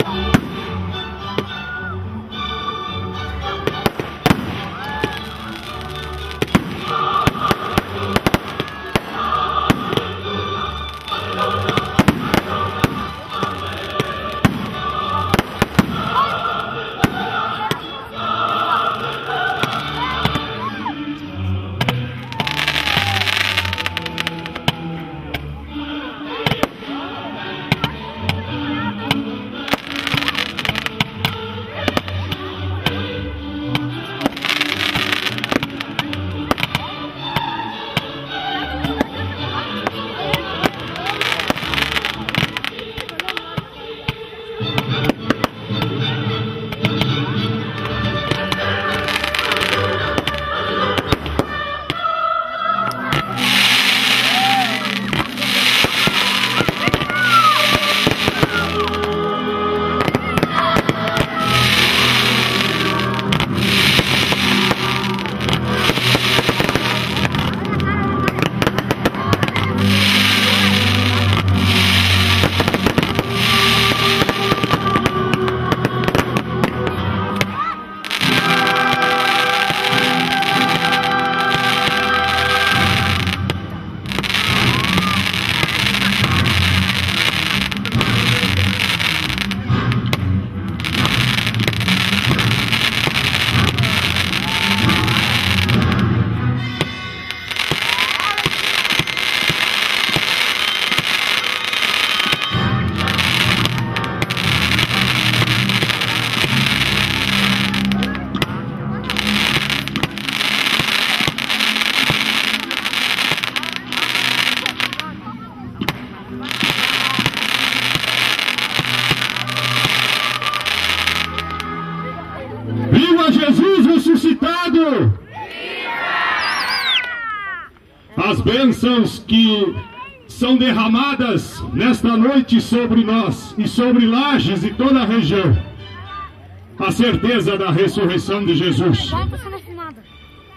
Viva Jesus ressuscitado! As bênçãos que são derramadas nesta noite sobre nós e sobre Lages e toda a região. A certeza da ressurreição de Jesus.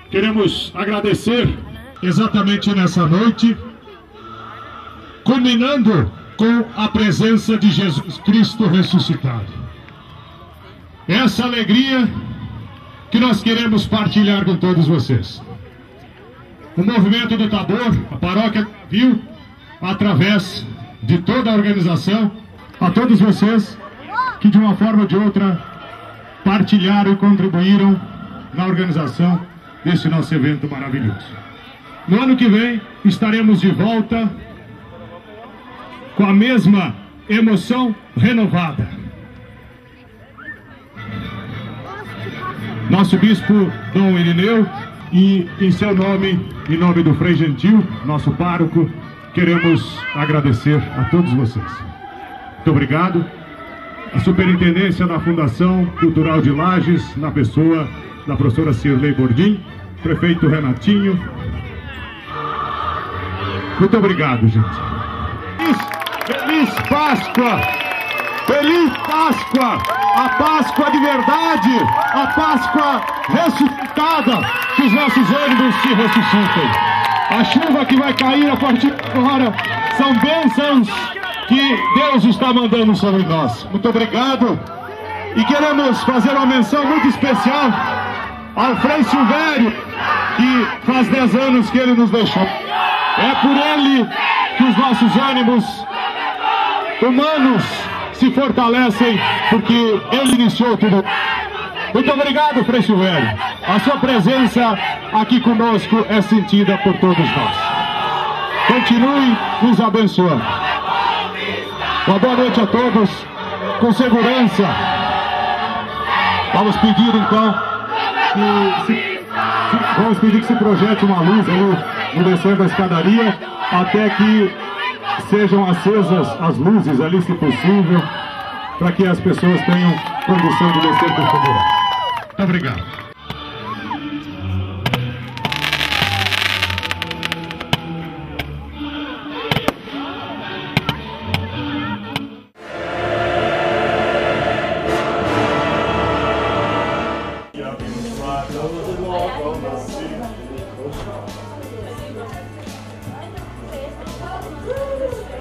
Queremos agradecer exatamente nessa noite, culminando com a presença de Jesus Cristo ressuscitado. Essa alegria que nós queremos partilhar com todos vocês. O movimento do Tabor, a paróquia viu, através de toda a organização, a todos vocês que de uma forma ou de outra partilharam e contribuíram na organização desse nosso evento maravilhoso. No ano que vem estaremos de volta com a mesma emoção renovada. Nosso bispo Dom Irineu, e em seu nome, em nome do Frei Gentil, nosso pároco, queremos agradecer a todos vocês. Muito obrigado. A superintendência da Fundação Cultural de Lages, na pessoa da professora Cirlei Bordim, prefeito Renatinho. Muito obrigado, gente. Feliz Páscoa! Feliz Páscoa! A Páscoa de verdade! A Páscoa ressuscitada! Que os nossos ônibus se ressuscitem! A chuva que vai cair a partir de agora são bênçãos que Deus está mandando sobre nós. Muito obrigado! E queremos fazer uma menção muito especial ao Frei Silvério, que faz 10 anos que ele nos deixou. É por ele que os nossos ânimos humanos se fortalecem, porque ele iniciou tudo. Muito obrigado, Frei Silvério. A sua presença aqui conosco é sentida por todos nós. Continue nos abençoando. Uma boa noite a todos, com segurança. Vamos pedir então que se projete uma luz ali no descer da escadaria, até que sejam acesas as luzes ali, se possível, para que as pessoas tenham condição de descer com segurança. Muito obrigado.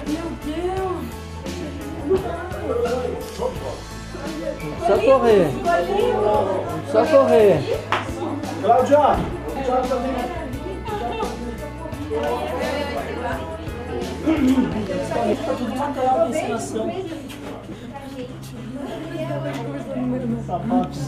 Meu Deus! Só correr. Só correr. Cláudia! Cláudia também. Tá tudo material de ensinação. Sapatos.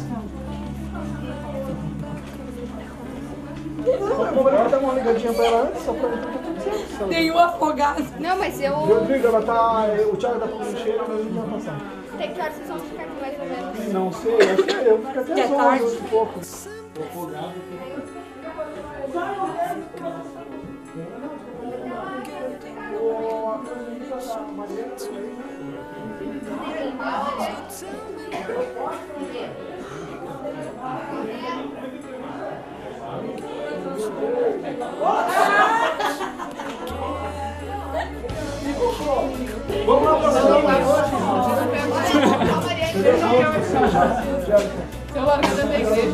Vamos dar uma ligadinha pra ela antes, só pra ver que tá tudo certo. Tem um afogado. Não, mas eu... Rodrigo, ela tá... O Thiago tá com lixeira, mas a gente vai passar. Tem que horas vocês vão ficar aqui mais ou menos? Não sei, acho que eu fico até às 11, 11 e pouco. Tô afogado. Vamos lá pra Eu largo da minha igreja.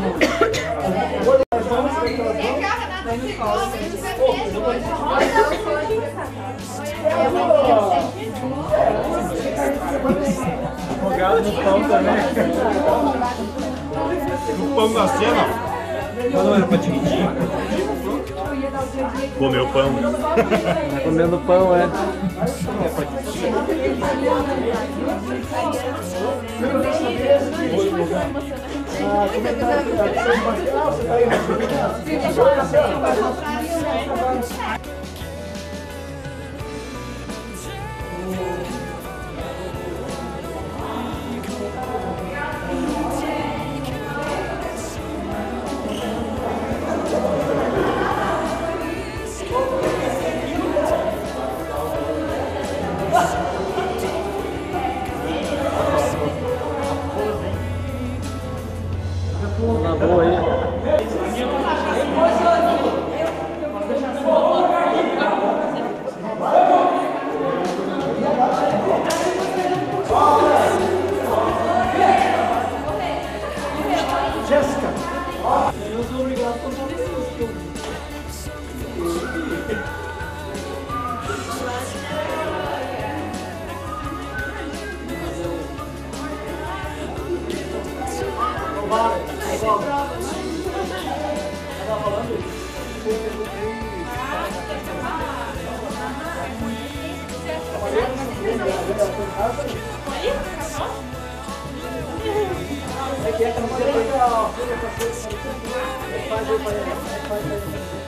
Afogado no pão também. No pão da cena. Não era pra dividir. Comeu pão. Tá comendo pão, é. Uma boa aí. Jéssica! Eu sou obrigado a contar isso. É que é pra não ter a folha pra frente, faz aí.